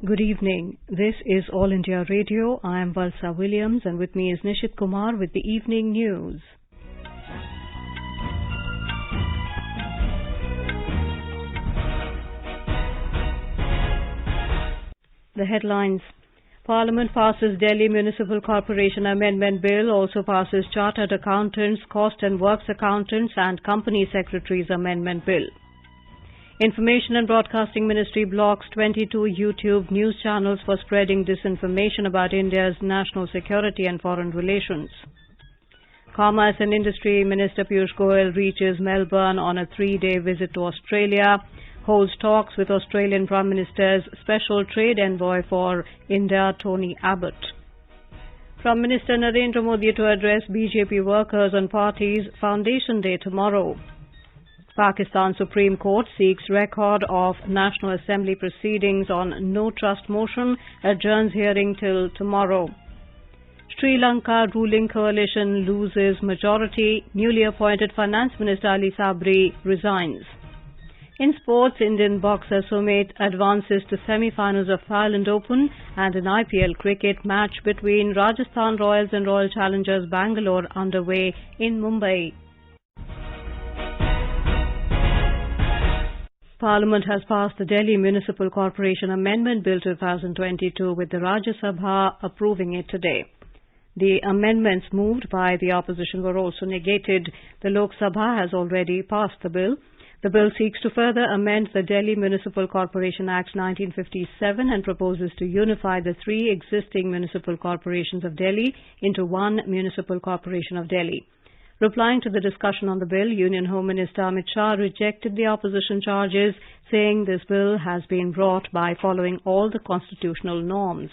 Good evening. This is All India Radio. I am Valsa Williams and with me is Nishit Kumar with the evening news. The headlines. Parliament passes Delhi Municipal Corporation Amendment Bill, also passes Chartered Accountants, Cost and Works Accountants and Company Secretaries Amendment Bill. Information and Broadcasting Ministry blocks 22 YouTube news channels for spreading disinformation about India's national security and foreign relations. Commerce and Industry Minister Piyush Goyal reaches Melbourne on a 3-day visit to Australia, holds talks with Australian Prime Minister's Special Trade Envoy for India, Tony Abbott. Prime Minister Narendra Modi to address BJP workers on party's Foundation Day tomorrow. Pakistan Supreme Court seeks record of National Assembly proceedings on no trust motion, adjourns hearing till tomorrow. Sri Lanka ruling coalition loses majority, newly appointed Finance Minister Ali Sabri resigns. In sports, Indian boxer Sumit advances to semi-finals of Thailand Open, and an IPL cricket match between Rajasthan Royals and Royal Challengers Bangalore underway in Mumbai. Parliament has passed the Delhi Municipal Corporation Amendment Bill 2022 with the Rajya Sabha approving it today. The amendments moved by the opposition were also negated. The Lok Sabha has already passed the bill. The bill seeks to further amend the Delhi Municipal Corporation Act 1957 and proposes to unify the 3 existing municipal corporations of Delhi into one Municipal Corporation of Delhi. Replying to the discussion on the bill, Union Home Minister Amit Shah rejected the opposition charges, saying this bill has been brought by following all the constitutional norms.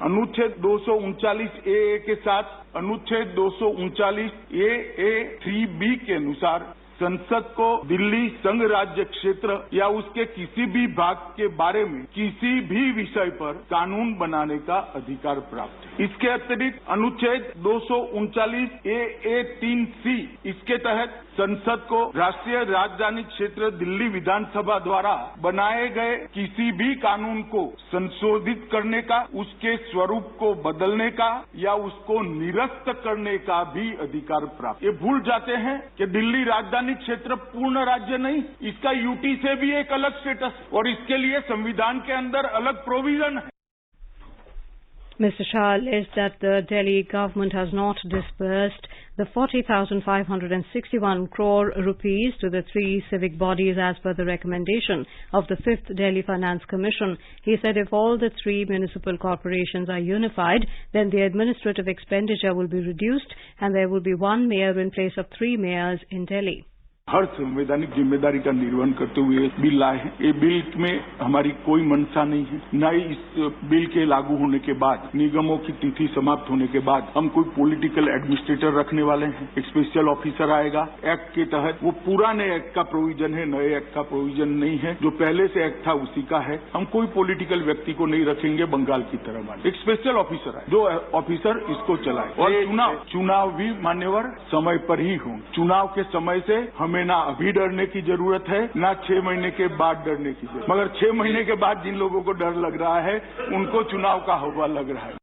अनुच्छेद 239 ए के साथ अनुच्छेद 239 ए 3B के अनुसार संसद को दिल्ली संघ राज्य क्षेत्र या उसके किसी भी भाग के बारे में किसी भी विषय पर कानून बनाने का अधिकार प्राप्त है। इसके अतिरिक्त अनुच्छेद 239 ए 3C इसके तहत संसद को राष्ट्रीय राजधानी क्षेत्र दिल्ली विधानसभा द्वारा बनाए गए किसी भी कानून को संशोधित करने का, उसके स्वरूप को बदलने का या उसको निरस्त करने का भी अधिकार प्राप्त। ये भूल जाते हैं कि दिल्ली राजधानी क्षेत्र पूर्ण राज्य नहीं, इसका यूटी से भी एक अलग स्टेटस और इसके लिए संविधान के अंदर अलग प्रोविजन है। Mr. Shah alleged that the Delhi government has not disbursed the 40,561 crore rupees to the 3 civic bodies as per the recommendation of the 5th Delhi Finance Commission. He said if all the 3 municipal corporations are unified, then the administrative expenditure will be reduced and there will be 1 mayor in place of 3 mayors in Delhi. हर संवैधानिक जिम्मेदारी का निर्वहन करते हुए bill लाए हैं। ये bill में हमारी कोई मंशा नहीं है, न ही इस बिल के लागू होने के बाद निगमों की तिथि समाप्त होने के बाद हम कोई पॉलिटिकल एडमिनिस्ट्रेटर रखने वाले हैं। एक स्पेशल ऑफिसर आएगा एक्ट के तहत, वो पुराने एक्ट का प्रोविजन है, नए एक्ट का प्रोविजन नहीं है। जो पहले से एक्ट था उसी का है। हम कोई पॉलिटिकल व्यक्ति को नहीं रखेंगे बंगाल की तरह वाले। एक स्पेशल ऑफिसर है जो ऑफिसर इसको चलाए और चुनाव भी मान्यवर समय पर ही हो। चुनाव के समय से हमें ना अभी डरने की जरूरत है, ना 6 महीने के बाद डरने की जरूरत, मगर 6 महीने के बाद जिन लोगों को डर लग रहा है उनको चुनाव का हवा लग रहा है।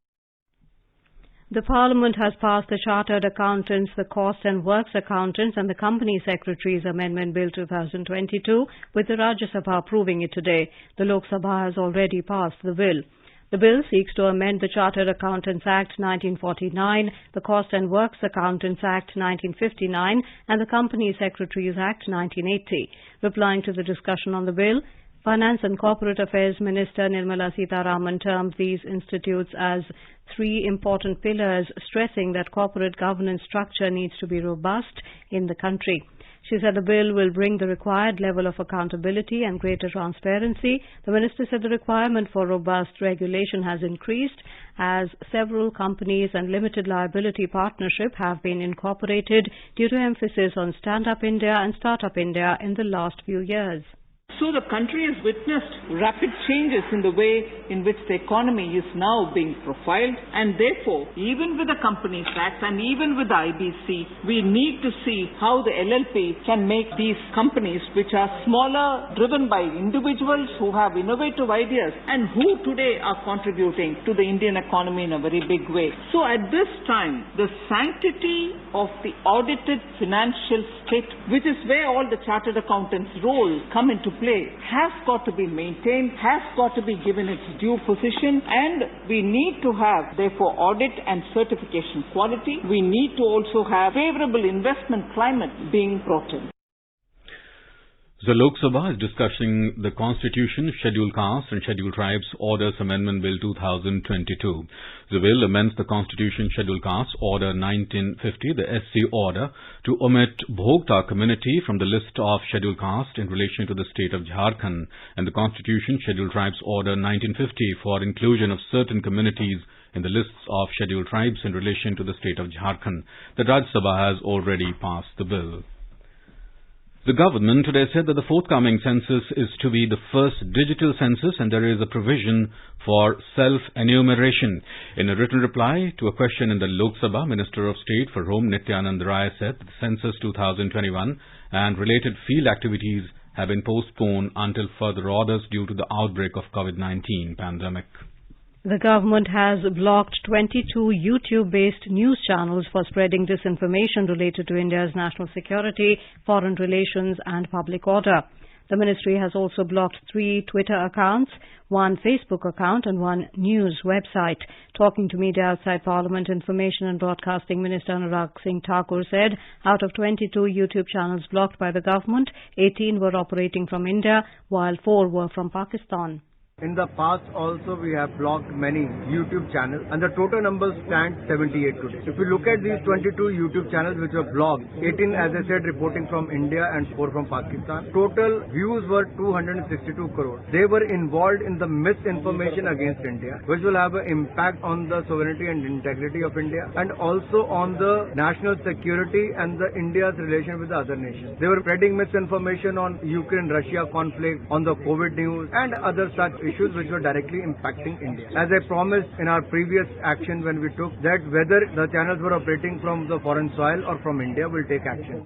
The Parliament has passed the Chartered Accountants, the Cost and Works Accountants and the Company Secretaries Amendment Bill 2022 with the Rajya Sabha approving it today. The Lok Sabha has already passed the bill. The bill seeks to amend the Chartered Accountants Act 1949, the Cost and Works Accountants Act 1959 and the Company Secretaries Act 1980. Replying to the discussion on the bill, Finance and Corporate Affairs Minister Nirmala Sitharaman termed these institutes as 3 important pillars, stressing that corporate governance structure needs to be robust in the country. She said the bill will bring the required level of accountability and greater transparency. The minister said the requirement for robust regulation has increased as several companies and limited liability partnership have been incorporated due to emphasis on Stand Up India and Start Up India in the last few years. So the country has witnessed rapid changes in the way in which the economy is now being profiled, and therefore, even with the Companies Act and even with the IBC, we need to see how the LLP can make these companies, which are smaller, driven by individuals who have innovative ideas and who today are contributing to the Indian economy in a very big way. So at this time, the sanctity of the audited financial state, which is where all the chartered accountants' roles come into play, has got to be maintained, has got to be given its due position, and we need to have, therefore, audit and certification quality. We need to also have favorable investment climate being brought in. The Lok Sabha is discussing the Constitution, Scheduled Castes and Scheduled Tribes Orders Amendment Bill 2022. The bill amends the Constitution, Scheduled Castes Order 1950, the SC Order, to omit Bhogta community from the list of Scheduled Caste in relation to the state of Jharkhand, and the Constitution, Scheduled Tribes Order 1950 for inclusion of certain communities in the lists of Scheduled Tribes in relation to the state of Jharkhand. The Rajya Sabha has already passed the bill. The government today said that the forthcoming census is to be the first digital census, and there is a provision for self-enumeration. In a written reply to a question in the Lok Sabha, Minister of State for Home Nityanand Rai said that the Census 2021 and related field activities have been postponed until further orders due to the outbreak of COVID-19 pandemic. The government has blocked 22 YouTube-based news channels for spreading disinformation related to India's national security, foreign relations and public order. The ministry has also blocked 3 Twitter accounts, 1 Facebook account and 1 news website. Talking to media outside Parliament, Information and Broadcasting Minister Anurag Singh Thakur said out of 22 YouTube channels blocked by the government, 18 were operating from India, while 4 were from Pakistan. In the past also we have blocked many YouTube channels and the total number stands 78 today. If you look at these 22 YouTube channels which were blocked, 18 as I said reporting from India and 4 from Pakistan. Total views were 262 crore. They were involved in the misinformation against India, which will have an impact on the sovereignty and integrity of India and also on the national security and the India's relation with the other nations. They were spreading misinformation on Ukraine-Russia conflict, on the COVID news and other such issues which were directly impacting India. As I promised in our previous action when we took that whether the channels were operating from the foreign soil or from India, we'll take action.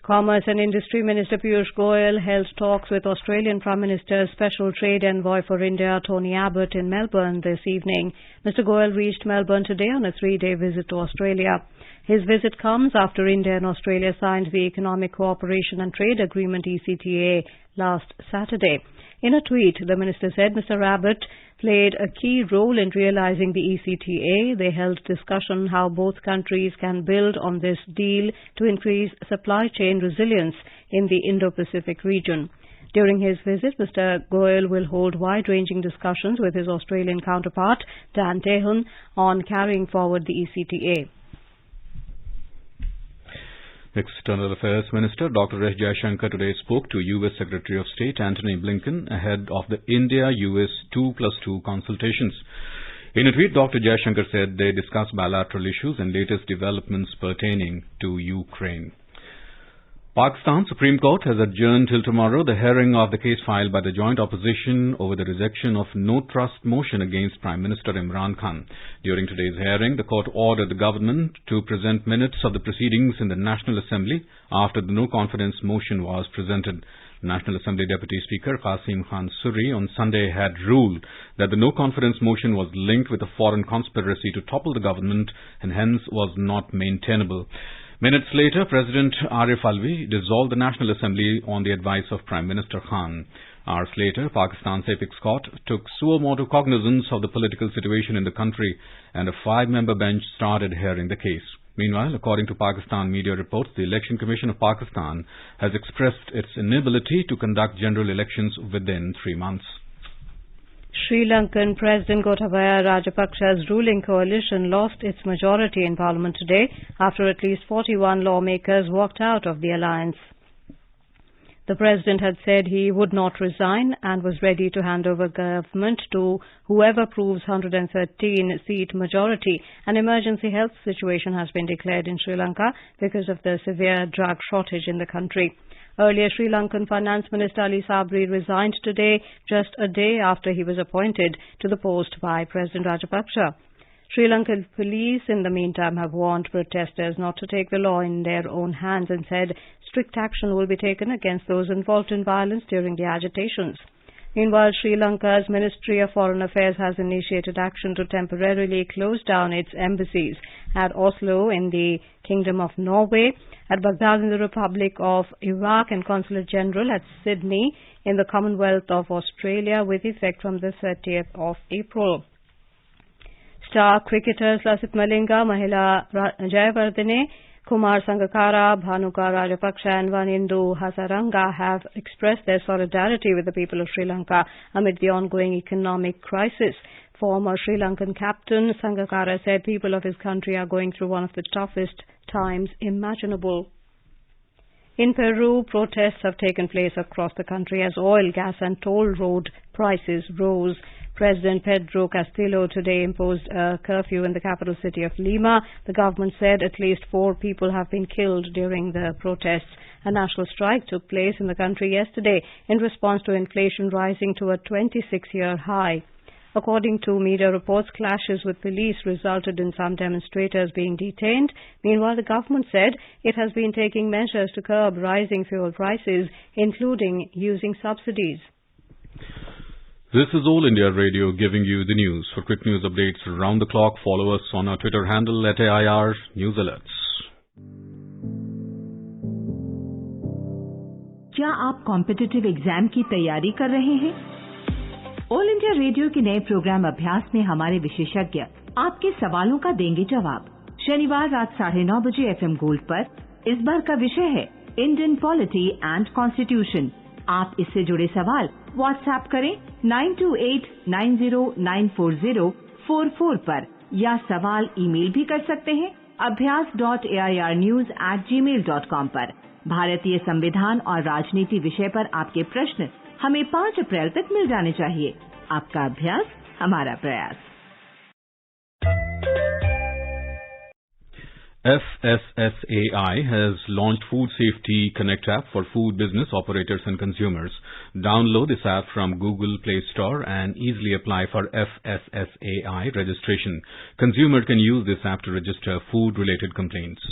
Commerce and Industry Minister Piyush Goyal held talks with Australian Prime Minister's Special Trade Envoy for India, Tony Abbott, in Melbourne this evening. Mr. Goyal reached Melbourne today on a 3-day visit to Australia. His visit comes after India and Australia signed the Economic Cooperation and Trade Agreement ECTA last Saturday. In a tweet, the minister said Mr. Abbott played a key role in realizing the ECTA. They held discussion how both countries can build on this deal to increase supply chain resilience in the Indo-Pacific region. During his visit, Mr. Goyal will hold wide-ranging discussions with his Australian counterpart, Dan Tehan, on carrying forward the ECTA. External Affairs Minister Dr. S. Jaishankar today spoke to U.S. Secretary of State Antony Blinken ahead of the India-U.S. 2+2 consultations. In a tweet, Dr. Jaishankar said they discussed bilateral issues and latest developments pertaining to Ukraine. Pakistan Supreme Court has adjourned till tomorrow the hearing of the case filed by the joint opposition over the rejection of no trust motion against Prime Minister Imran Khan. During today's hearing, the court ordered the government to present minutes of the proceedings in the National Assembly after the no confidence motion was presented. National Assembly Deputy Speaker Qasim Khan Surri on Sunday had ruled that the no confidence motion was linked with a foreign conspiracy to topple the government and hence was not maintainable. Minutes later, President Arif Alvi dissolved the National Assembly on the advice of Prime Minister Khan. Hours later, Pakistan's apex court took suo motu cognizance of the political situation in the country and a 5-member bench started hearing the case. Meanwhile, according to Pakistan media reports, the Election Commission of Pakistan has expressed its inability to conduct general elections within 3 months. Sri Lankan President Gotabaya Rajapaksa's ruling coalition lost its majority in Parliament today after at least 41 lawmakers walked out of the alliance. The president had said he would not resign and was ready to hand over government to whoever proves 113-seat majority. An emergency health situation has been declared in Sri Lanka because of the severe drug shortage in the country. Earlier, Sri Lankan Finance Minister Ali Sabri resigned today, just a day after he was appointed to the post by President Rajapaksa. Sri Lankan police, in the meantime, have warned protesters not to take the law in their own hands and said strict action will be taken against those involved in violence during the agitations. Meanwhile, Sri Lanka's Ministry of Foreign Affairs has initiated action to temporarily close down its embassies at Oslo in the Kingdom of Norway, at Baghdad in the Republic of Iraq, and Consulate General at Sydney in the Commonwealth of Australia with effect from the 30th of April. Star cricketers Lasith Malinga, Mahila Jayawardene, Kumar Sangakkara, Bhanuka Rajapaksa and Vanindu Hasaranga have expressed their solidarity with the people of Sri Lanka amid the ongoing economic crisis. Former Sri Lankan captain Sangakkara said people of his country are going through one of the toughest times imaginable. In Peru, protests have taken place across the country as oil, gas and toll road prices rose. President Pedro Castillo today imposed a curfew in the capital city of Lima. The government said at least 4 people have been killed during the protests. A national strike took place in the country yesterday in response to inflation rising to a 26-year high. According to media reports, clashes with police resulted in some demonstrators being detained. Meanwhile, the government said it has been taking measures to curb rising fuel prices, including using subsidies. This is All India Radio giving you the news. For quick news updates around the clock, follow us on our Twitter handle @AIR News Alerts. क्या आप competitive exam की तैयारी कर रहे हैं? All India radio के नए programme अभ्यास में हमारे विशेषज्ञ आपके सवालों का देंगे जवाब। शनिवार रात 9:30 बजे FM गोल्ड पर इस बार का विषय है इंडियन पॉलिटी एंड कॉन्स्टिट्यूशन। आप इससे जुड़े सवाल व्हाट्सएप करें 9289094044 पर या सवाल ईमेल भी कर सकते हैं abhyas.airnews@gmail.com पर। भारतीय संविधान और राजनीति विषय पर आपके प्रश्न हमें 5 अप्रैल तक मिल जाने चाहिए। आपका अभ्यास हमारा प्रयास। FSSAI has launched Food Safety Connect app for food business operators and consumers. Download this app from Google Play Store and easily apply for FSSAI registration. Consumer can use this app to register food-related complaints.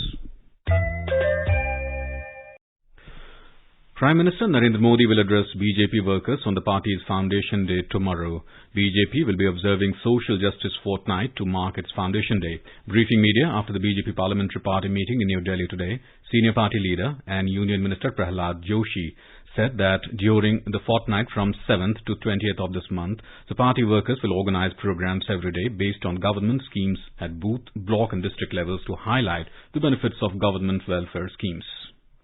Prime Minister Narendra Modi will address BJP workers on the party's Foundation Day tomorrow. BJP will be observing Social Justice Fortnight to mark its Foundation Day. Briefing media after the BJP Parliamentary Party meeting in New Delhi today, Senior Party Leader and Union Minister Prahlad Joshi said that during the fortnight from 7th to 20th of this month, the party workers will organize programs every day based on government schemes at booth, block and district levels to highlight the benefits of government welfare schemes.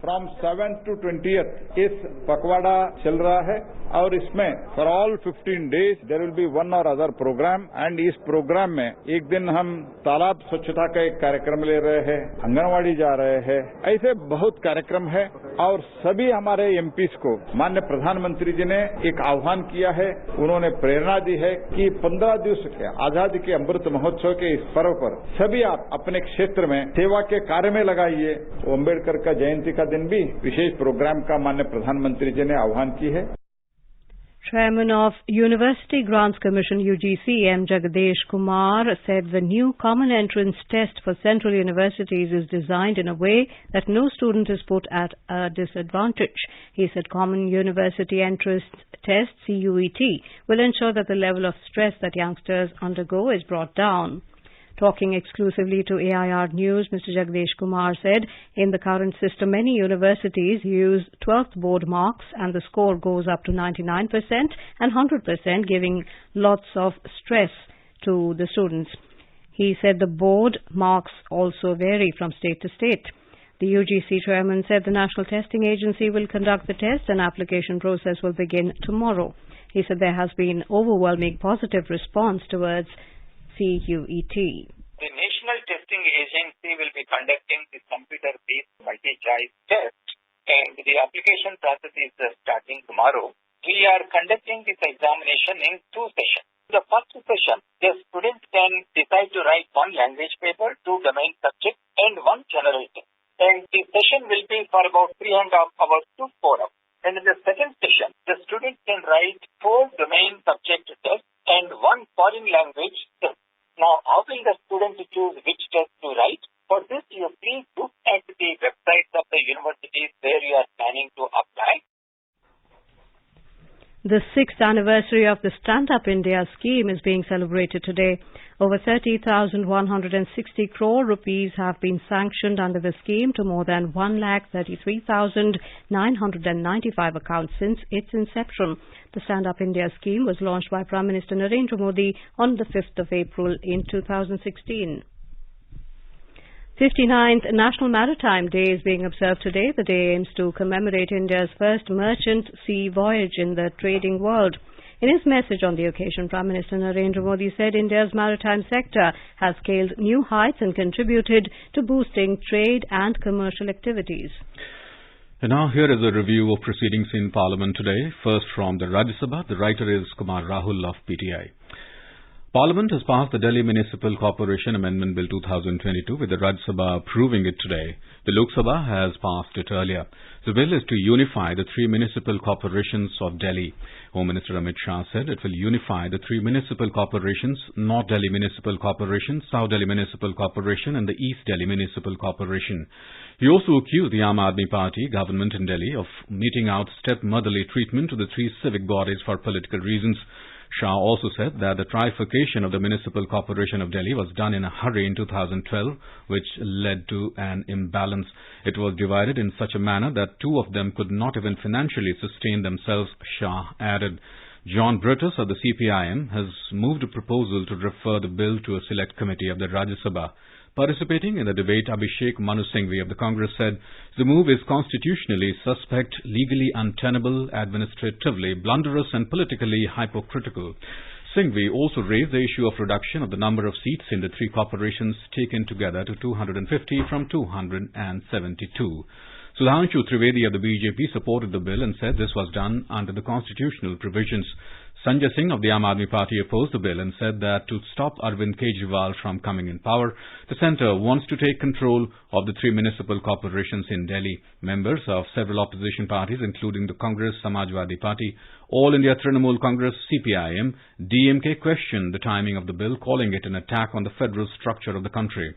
From 7th to 20th इस पखवाड़ा चल रहा है और इसमें for all 15 days there will be one or other program and इस programme में एक दिन हम तालाब स्वच्छता का एक कार्यक्रम ले रहे हैं, आंगनवाड़ी जा रहे हैं, ऐसे बहुत कार्यक्रम है और सभी हमारे एमपीज को माननीय प्रधानमंत्री जी ने एक आह्वान किया है। उन्होंने प्रेरणा दी है कि 15 दिवस के आजादी के अमृत महोत्सव के इस पर्व पर सभी आप अपने क्षेत्र में सेवा के कार्य में लगाइए। अम्बेडकर का जयंती का दिन भी विशेष प्रोग्राम का माननीय प्रधानमंत्री जी ने आह्वान की है। Chairman of University Grants Commission UGC M. Jagadish Kumar said the new common entrance test for central universities is designed in a way that no student is put at a disadvantage. He said common university entrance test CUET will ensure that the level of stress that youngsters undergo is brought down. Talking exclusively to AIR News, Mr. Jagadish Kumar said in the current system, many universities use 12th board marks and the score goes up to 99% and 100%, giving lots of stress to the students. He said the board marks also vary from state to state. The UGC chairman said the National Testing Agency will conduct the test and application process will begin tomorrow. He said there has been overwhelming positive response towards CUET. The National Testing Agency will be conducting the computer-based multi-choice test and the application process is starting tomorrow. We are conducting this examination in 2 sessions. The first session, the students can decide to write 1 language paper, 2 domain subjects, and 1 general test. And the session will be for about 3.5 hours to 4 hours. And in the second session, the students can write 4 domain subject tests and 1 foreign language test. Now, how will the student choose which test to write? For this, you please look at the websites of the universities where you are planning to apply. The 6th anniversary of the Stand Up India scheme is being celebrated today. Over 30,160 crore rupees have been sanctioned under the scheme to more than 1,33,995 accounts since its inception. The Stand Up India scheme was launched by Prime Minister Narendra Modi on the 5th of April in 2016. 59th National Maritime Day is being observed today. The day aims to commemorate India's first merchant sea voyage in the trading world. In his message on the occasion, Prime Minister Narendra Modi said India's maritime sector has scaled new heights and contributed to boosting trade and commercial activities. And now here is a review of proceedings in Parliament today. First from the Rajya Sabha, the writer is Kumar Rahul of PTI. Parliament has passed the Delhi Municipal Corporation Amendment Bill 2022 with the Rajya Sabha approving it today. The Lok Sabha has passed it earlier. The bill is to unify the 3 municipal corporations of Delhi. Home Minister Amit Shah said it will unify the 3 municipal corporations, North Delhi Municipal Corporation, South Delhi Municipal Corporation and the East Delhi Municipal Corporation. He also accused the Aam Aadmi Party government in Delhi of meting out stepmotherly treatment to the 3 civic bodies for political reasons. Shah also said that the trifurcation of the Municipal Corporation of Delhi was done in a hurry in 2012, which led to an imbalance. It was divided in such a manner that 2 of them could not even financially sustain themselves, Shah added. John Brutus of the CPIM has moved a proposal to refer the bill to a select committee of the Rajya Sabha. Participating in the debate, Abhishek Manu Singhvi of the Congress said the move is constitutionally suspect, legally untenable, administratively blunderous and politically hypocritical. Singhvi also raised the issue of reduction of the number of seats in the 3 corporations taken together to 250 from 272. Sudhanshu Trivedi of the BJP supported the bill and said this was done under the constitutional provisions. Sanjay Singh of the Aam Aadmi Party opposed the bill and said that to stop Arvind Kejriwal from coming in power, the centre wants to take control of the 3 municipal corporations in Delhi. Members of several opposition parties, including the Congress, Samajwadi Party, All India Trinamool Congress, CPIM, DMK, questioned the timing of the bill, calling it an attack on the federal structure of the country.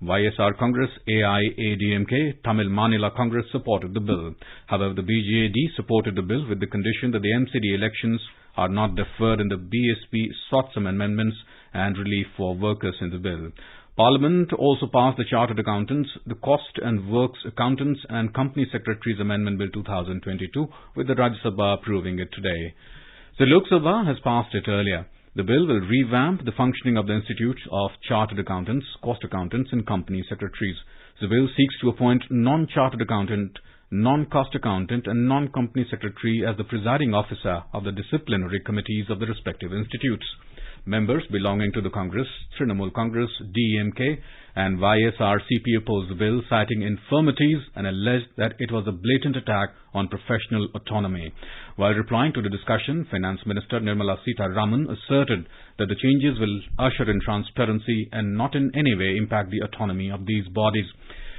YSR Congress, AIADMK, Tamil Manila Congress supported the bill. However, the BJD supported the bill with the condition that the MCD elections are not deferred and the BSP sought some amendments and relief for workers in the bill. Parliament also passed the Chartered Accountants, the Cost and Works Accountants and Company Secretaries Amendment Bill 2022 with the Rajya Sabha approving it today. The Lok Sabha has passed it earlier. The bill will revamp the functioning of the Institute of Chartered Accountants, Cost Accountants and Company Secretaries. The bill seeks to appoint non-chartered accountant, non-cost accountant and non-company secretary as the presiding officer of the disciplinary committees of the respective institutes. Members belonging to the Congress, Trinamool Congress, DMK and YSRCP opposed the bill, citing infirmities and alleged that it was a blatant attack on professional autonomy. While replying to the discussion, Finance Minister Nirmala Sitharaman asserted that the changes will usher in transparency and not in any way impact the autonomy of these bodies.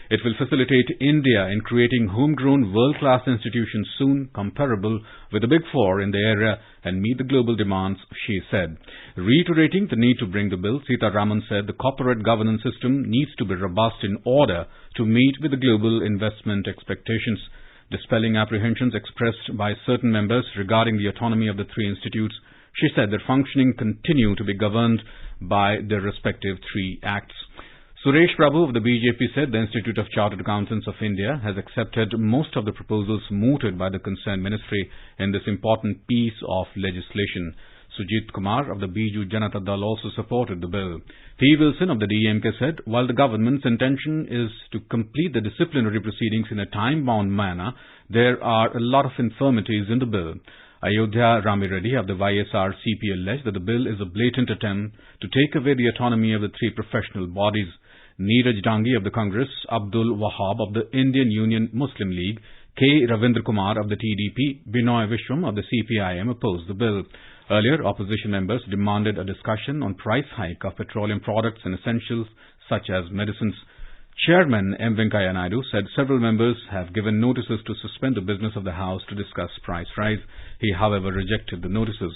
It will facilitate India in creating homegrown world-class institutions soon comparable with the Big Four in the area and meet the global demands, she said. Reiterating the need to bring the bill, Sitharaman said the corporate governance system needs to be robust in order to meet with the global investment expectations. Dispelling apprehensions expressed by certain members regarding the autonomy of the 3 institutes, she said their functioning continue to be governed by their respective 3 acts. Suresh Prabhu of the BJP said the Institute of Chartered Accountants of India has accepted most of the proposals mooted by the concerned ministry in this important piece of legislation. Sujit Kumar of the Biju Janata Dal also supported the bill. P. Wilson of the DMK said, while the government's intention is to complete the disciplinary proceedings in a time-bound manner, there are a lot of infirmities in the bill. Ayodhya Rami Reddy of the YSRCP alleged that the bill is a blatant attempt to take away the autonomy of the 3 professional bodies. Neeraj Dangi of the Congress, Abdul Wahab of the Indian Union Muslim League, K. Ravindra Kumar of the TDP, Binoy Vishwam of the CPIM opposed the bill. Earlier, opposition members demanded a discussion on price hike of petroleum products and essentials such as medicines. Chairman M. Venkaiah Naidu said several members have given notices to suspend the business of the House to discuss price rise. He, however, rejected the notices.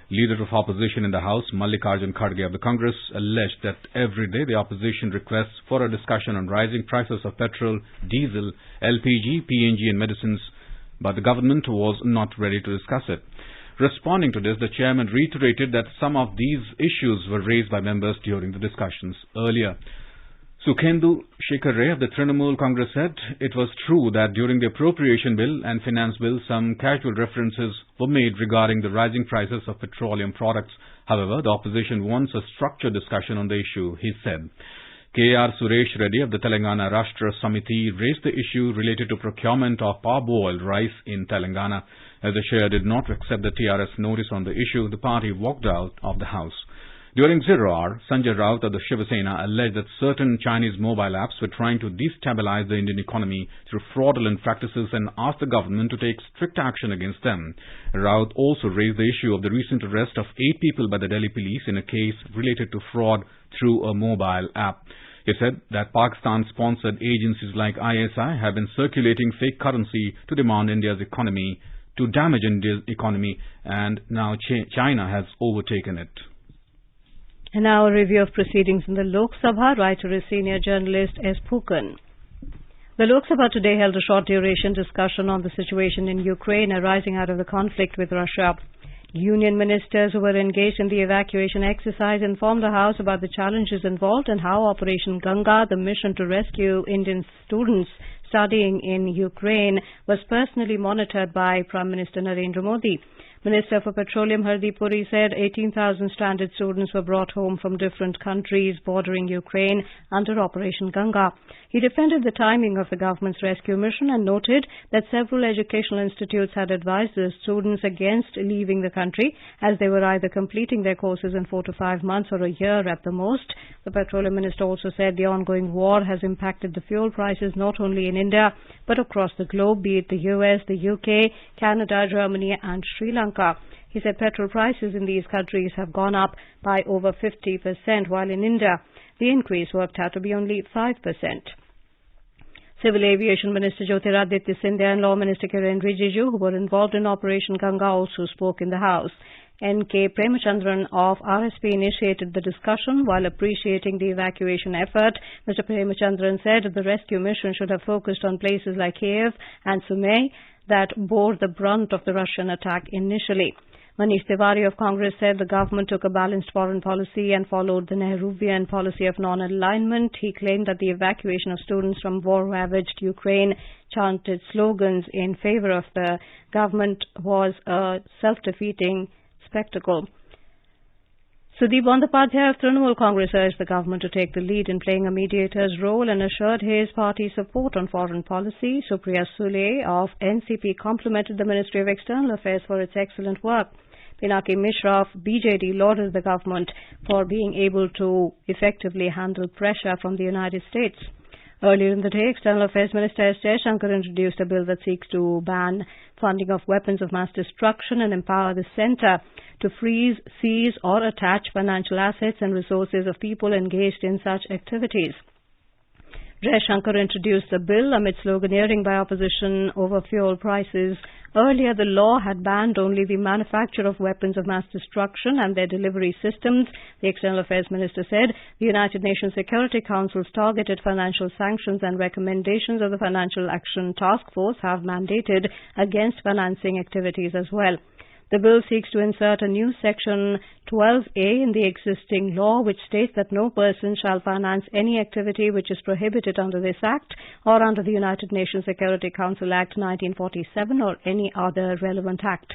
Leader of opposition in the House, Mallikarjun Kharge of the Congress, alleged that every day the opposition requests for a discussion on rising prices of petrol, diesel, LPG, PNG and medicines, but the government was not ready to discuss it. Responding to this, the chairman reiterated that some of these issues were raised by members during the discussions earlier. Sukhendu Shekhar Ray of the Trinamool Congress said it was true that during the appropriation bill and finance bill some casual references were made regarding the rising prices of petroleum products. However, the opposition wants a structured discussion on the issue, he said. K.R. Suresh Reddy of the Telangana Rashtra Samiti raised the issue related to procurement of parboiled rice in Telangana. As the chair did not accept the TRS notice on the issue, the party walked out of the House. During zero hour, Sanjay Raut of the Shiva Sena alleged that certain Chinese mobile apps were trying to destabilize the Indian economy through fraudulent practices and asked the government to take strict action against them. Raut also raised the issue of the recent arrest of 8 people by the Delhi police in a case related to fraud through a mobile app. He said that Pakistan-sponsored agencies like ISI have been circulating fake currency to damage India's economy, and now China has overtaken it. And now a review of proceedings in the Lok Sabha. Writer is senior journalist S. Phukan. The Lok Sabha today held a short duration discussion on the situation in Ukraine arising out of the conflict with Russia. Union ministers who were engaged in the evacuation exercise informed the House about the challenges involved and how Operation Ganga, the mission to rescue Indian students studying in Ukraine, was personally monitored by Prime Minister Narendra Modi. Minister for Petroleum Hardeep Puri said 18,000 stranded students were brought home from different countries bordering Ukraine under Operation Ganga. He defended the timing of the government's rescue mission and noted that several educational institutes had advised the students against leaving the country as they were either completing their courses in 4 to 5 months or a year at the most. The Petroleum Minister also said the ongoing war has impacted the fuel prices not only in India but across the globe, be it the US, the UK, Canada, Germany and Sri Lanka. He said petrol prices in these countries have gone up by over 50%, while in India the increase worked out to be only 5%. Civil Aviation Minister Jyotiraditya Scindia and Law Minister Kiren Rijiju, who were involved in Operation Ganga, also spoke in the House. N.K. Premachandran of RSP initiated the discussion while appreciating the evacuation effort. Mr. Premachandran said the rescue mission should have focused on places like Kiev and Sumy that bore the brunt of the Russian attack initially. Manish Tiwari of Congress said the government took a balanced foreign policy and followed the Nehruvian policy of non-alignment. He claimed that the evacuation of students from war-ravaged Ukraine chanted slogans in favor of the government was a self-defeating spectacle. Sudeep Bandyopadhyay of Trinamool Congress urged the government to take the lead in playing a mediator's role and assured his party's support on foreign policy. Supriya Sule of NCP complimented the Ministry of External Affairs for its excellent work. Pinaki Mishra of BJD lauded the government for being able to effectively handle pressure from the United States. Earlier in the day, External Affairs Minister S. Jaishankar introduced a bill that seeks to ban funding of weapons of mass destruction and empower the centre to freeze, seize or attach financial assets and resources of people engaged in such activities. Jaishankar introduced the bill amid sloganeering by opposition over fuel prices. Earlier, the law had banned only the manufacture of weapons of mass destruction and their delivery systems. The External Affairs Minister said the United Nations Security Council's targeted financial sanctions and recommendations of the Financial Action Task Force have mandated against financing activities as well. The bill seeks to insert a new Section 12A in the existing law, which states that no person shall finance any activity which is prohibited under this Act or under the United Nations Security Council Act 1947 or any other relevant act.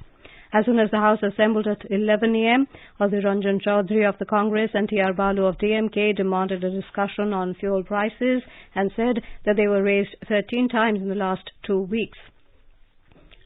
As soon as the House assembled at 11 a.m., Adhir Ranjan Chaudhary of the Congress and T.R. Balu of DMK demanded a discussion on fuel prices and said that they were raised 13 times in the last 2 weeks.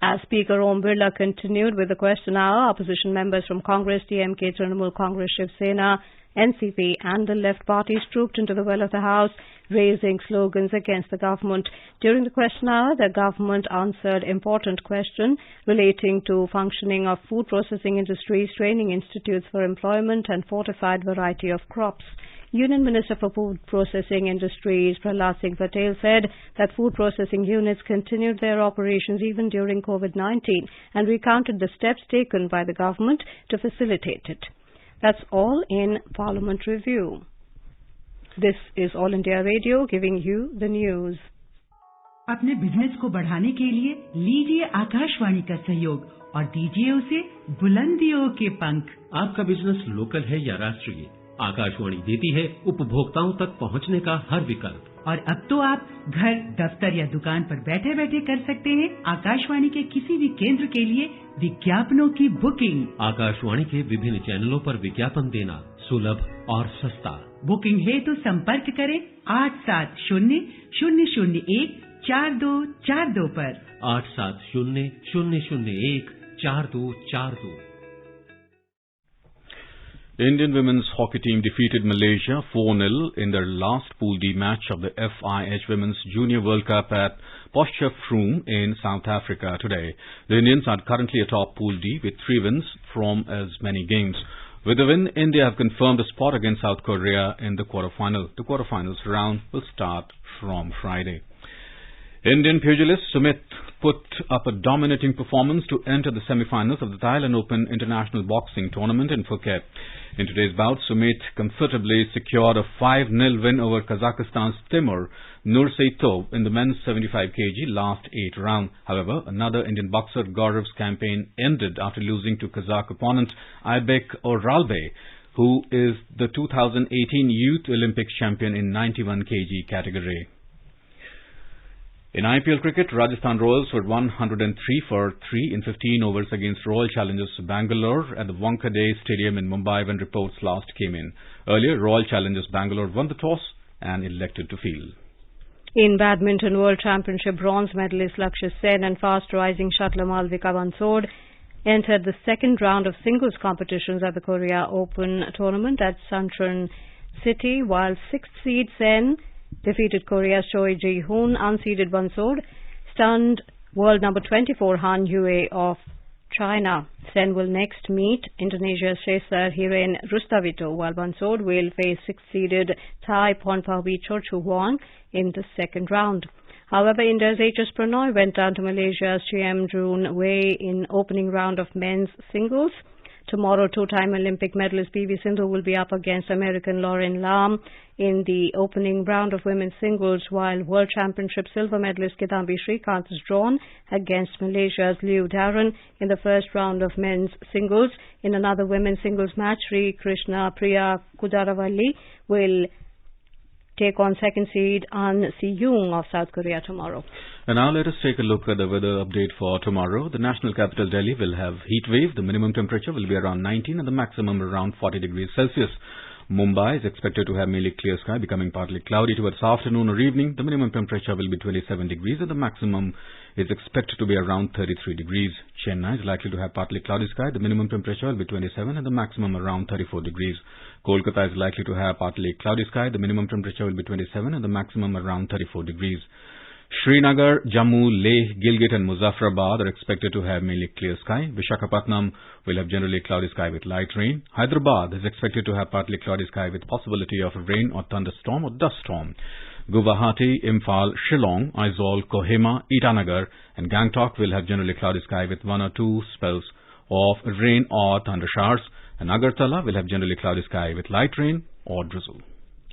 As Speaker Om Birla continued with the question hour, opposition members from Congress, DMK, Trinamool Congress, Shiv Sena, NCP and the left parties trooped into the well of the House. raising slogans against the government. During the question hour, the government answered important questions relating to functioning of food processing industries, training institutes for employment and fortified variety of crops. Union Minister for Food Processing Industries Prahlad Singh Patel said that food processing units continued their operations even during COVID-19 and recounted the steps taken by the government to facilitate it. That's all in Parliament Review. This is All India Radio giving you the news. अपने business को बढ़ाने के लिए लीजिए आकाशवाणी का सहयोग और दीजिए उसे बुलंदियों के पंख। आपका बिजनेस लोकल है या राष्ट्रीय, आकाशवाणी देती है उपभोक्ताओं तक पहुंचने का हर विकल्प। और अब तो आप घर, दफ्तर या दुकान पर बैठे बैठे कर सकते हैं आकाशवाणी के किसी भी केंद्र के लिए विज्ञापनों की बुकिंग। आकाशवाणी के विभिन्न चैनलों पर विज्ञापन देना सुलभ और सस्ता। बुकिंग है तो संपर्क करें 8700014242 पर। 8700014242। Indian women's hockey team defeated Malaysia 4-0 in their last Pool D match of the FIH Women's Junior World Cup at Potchefstroom in South Africa today. The Indians are currently atop Pool D with 3 wins from as many games. With the win, India have confirmed a spot against South Korea in the quarterfinal. The quarterfinals round will start from Friday. Indian pugilist Sumit put up a dominating performance to enter the semi-finals of the Thailand Open International Boxing Tournament in Phuket. In today's bout, Sumit comfortably secured a 5-0 win over Kazakhstan's Timur Nurseitov in the men's 75 kg last 8 round. However, another Indian boxer, Gaurav's campaign ended after losing to Kazakh opponent Aybek Oralbey, who is the 2018 Youth Olympics champion in 91 kg category. In IPL cricket, Rajasthan Royals were 103 for 3 in 15 overs against Royal Challengers Bangalore at the Wankhede Stadium in Mumbai when reports last came in. Earlier, Royal Challengers Bangalore won the toss and elected to field. In Badminton World Championship, bronze medalist Lakshya Sen and fast-rising shuttler Malvika Bansod entered the second round of singles competitions at the Korea Open tournament at Suncheon City, while 6th seed Sen defeated Korea's Choi Ji-hoon. Unseeded Bansod stunned world number 24 Han Yue of China. Sen will next meet Indonesia's Cesar Hiren Rustavito, while Bansod will face 6th-seeded Thai Pornpawi Chochuwon in the second round. However, India's HS Pranoy went down to Malaysia's Chiem Jun Wei in opening round of men's singles. Tomorrow, 2-time Olympic medalist PV Sindhu will be up against American Lauren Lam in the opening round of women's singles, while World Championship silver medalist Kidambi Srikanth is drawn against Malaysia's Liu Darren in the first round of men's singles. In another women's singles match, Sri Krishna Priya Kudaravalli will take on second seed An Si-young of South Korea tomorrow. And now let us take a look at the weather update for tomorrow. The national capital Delhi will have heat wave. The minimum temperature will be around 19 and the maximum around 40 degrees Celsius. Mumbai is expected to have mainly clear sky, becoming partly cloudy towards afternoon or evening. The minimum temperature will be 27 degrees and the maximum is expected to be around 33 degrees. Chennai is likely to have partly cloudy sky. The minimum temperature will be 27 and the maximum around 34 degrees. Kolkata is likely to have partly cloudy sky. The minimum temperature will be 27 and the maximum around 34 degrees. Srinagar, Jammu, Leh, Gilgit and Muzaffarabad are expected to have mainly clear sky. Vishakhapatnam will have generally cloudy sky with light rain. Hyderabad is expected to have partly cloudy sky with possibility of rain or thunderstorm or dust storm. Guwahati, Imphal, Shillong, Aizawl, Kohima, Itanagar and Gangtok will have generally cloudy sky with 1 or 2 spells of rain or thunder showers. And Agartala will have generally cloudy sky with light rain or drizzle.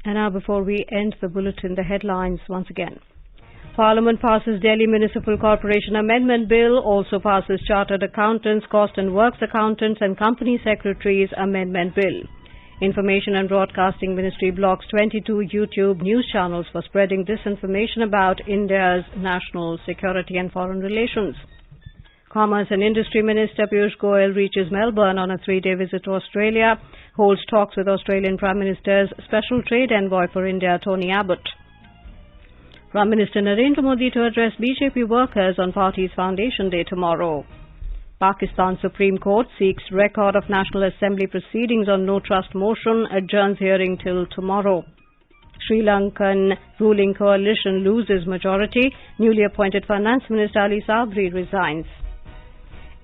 And now, before we end the bulletin, the headlines once again. Parliament passes Delhi Municipal Corporation Amendment Bill, also passes Chartered Accountants, Cost and Works Accountants and Company Secretaries Amendment Bill. Information and Broadcasting Ministry blocks 22 YouTube news channels for spreading disinformation about India's national security and foreign relations. Commerce and Industry Minister Piyush Goyal reaches Melbourne on a 3-day visit to Australia, holds talks with Australian Prime Minister's Special Trade Envoy for India, Tony Abbott. Prime Minister Narendra Modi to address BJP workers on party's Foundation Day tomorrow. Pakistan Supreme Court seeks record of National Assembly proceedings on no trust motion, adjourns hearing till tomorrow. Sri Lankan ruling coalition loses majority. Newly appointed Finance Minister Ali Sabri resigns.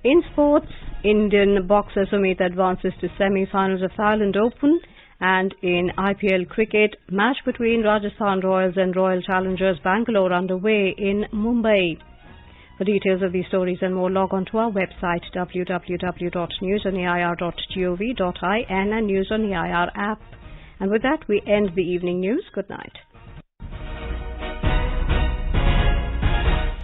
In sports, Indian boxer Sumit advances to semi-finals of Thailand Open. And in IPL cricket, match between Rajasthan Royals and Royal Challengers Bangalore underway in Mumbai. For details of these stories and more, log on to our website www.newsonair.gov.in and News on the IR app. And with that, we end the evening news. Good night.